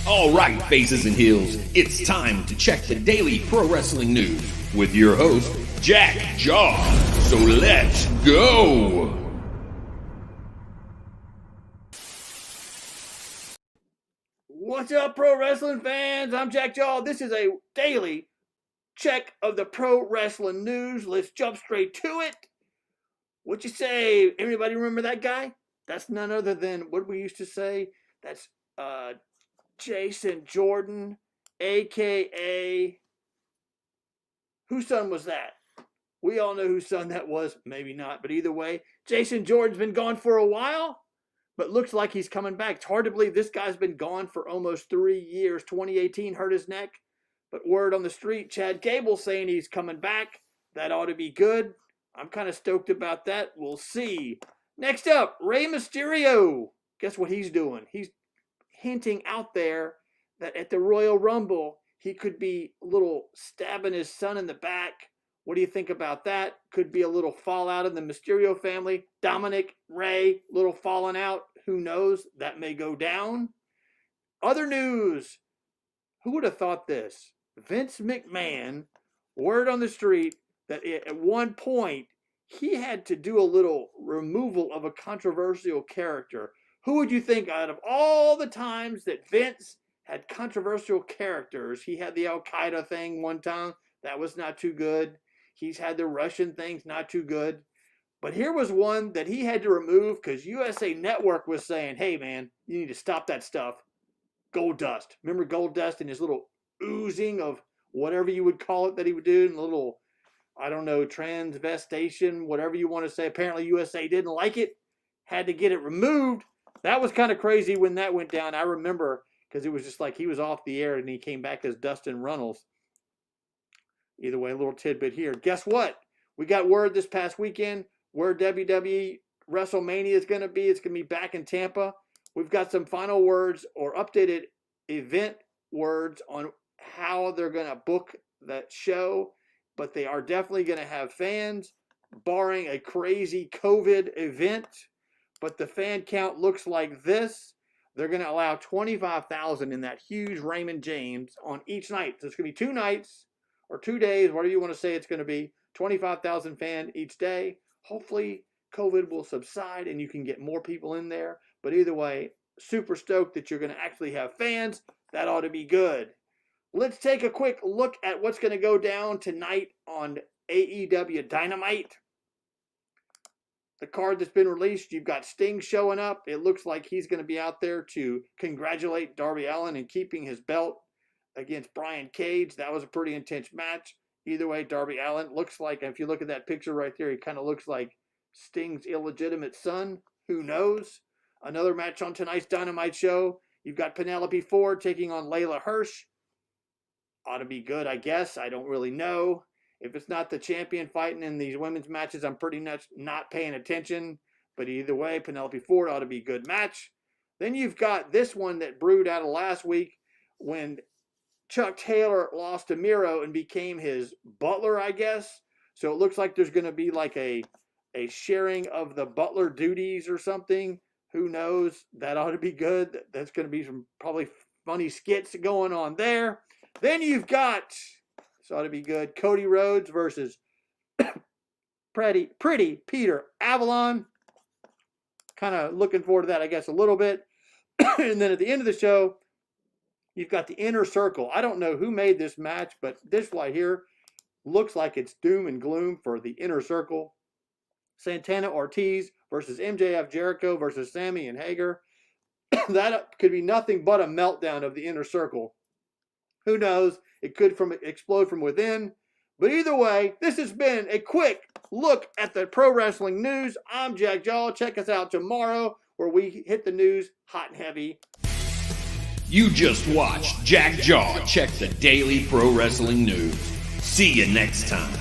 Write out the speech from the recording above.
All right, faces and heels, it's time to check the daily pro wrestling news with your host, Jack Jaw. So let's go! What's up, pro wrestling fans? I'm Jack Jaw. This is a daily check of the pro wrestling news. Let's jump straight to it. What you say? Anybody remember that guy? That's none other than what we used to say. That's Jason Jordan, a.k.a. whose son was that? We all know whose son that was. Maybe not, but either way, Jason Jordan's been gone for a while, but looks like he's coming back. It's hard to believe this guy's been gone for almost 3 years. 2018 hurt his neck, but word on the street, Chad Gable saying he's coming back. That ought to be good. I'm kind of stoked about that. We'll see. Next up, Rey Mysterio. Guess what he's doing? He's hinting out there that at the Royal Rumble, he could be a little stabbing his son in the back. What do you think about that? Could be a little fallout in the Mysterio family. Dominic, Rey, little falling out. Who knows? That may go down. Other news. Who would have thought this? Vince McMahon, word on the street that at one point he had to do a little removal of a controversial character. Who would you think out of all the times that Vince had controversial characters? He had the Al-Qaeda thing one time. That was not too good. He's had the Russian things, not too good. But here was one that he had to remove because USA Network was saying, hey, man, you need to stop that stuff. Goldust. Remember Goldust and his little oozing of whatever you would call it that he would do, and a little, I don't know, transvestation, whatever you want to say. Apparently USA didn't like it, had to get it removed. That was kind of crazy when that went down. I remember because it was just like he was off the air and he came back as Dustin Runnels. Either way, a little tidbit here. Guess what? We got word this past weekend where WWE WrestleMania is going to be. It's going to be back in Tampa. We've got some final words or updated event words on how they're going to book that show. But they are definitely going to have fans, barring a crazy COVID event. But the fan count looks like this. They're going to allow 25,000 in that huge Raymond James on each night. So it's going to be 2 nights or 2 days, whatever you want to say it's going to be. 25,000 fans each day. Hopefully COVID will subside and you can get more people in there. But either way, super stoked that you're going to actually have fans. That ought to be good. Let's take a quick look at what's going to go down tonight on AEW Dynamite. The card that's been released, you've got Sting showing up. It looks like he's going to be out there to congratulate Darby Allin and keeping his belt against Brian Cage. That was a pretty intense match. Either way, Darby Allin looks like, if you look at that picture right there, he kind of looks like Sting's illegitimate son. Who knows? Another match on tonight's Dynamite show. You've got Penelope Ford taking on Layla Hirsch. Ought to be good, I guess. I don't really know. If it's not the champion fighting in these women's matches, I'm pretty much not paying attention. But either way, Penelope Ford ought to be a good match. Then you've got this one that brewed out of last week when Chuck Taylor lost to Miro and became his butler, I guess. So it looks like there's going to be like a sharing of the butler duties or something. Who knows? That ought to be good. That's going to be some probably funny skits going on there. Then you've got, this ought to be good, Cody Rhodes versus Pretty Peter Avalon. Kind of looking forward to that, I guess, a little bit. And then at the end of the show, you've got the Inner Circle. I don't know who made this match, but this right here looks like it's doom and gloom for the Inner Circle. Santana Ortiz versus MJF Jericho versus Sammy and Hager. That could be nothing but a meltdown of the Inner Circle. Who knows? It could explode from within. But either way, this has been a quick look at the pro wrestling news. I'm Jack Jaw. Check us out tomorrow where we hit the news hot and heavy. You just watched Jack Jaw check the daily pro wrestling news. See you next time.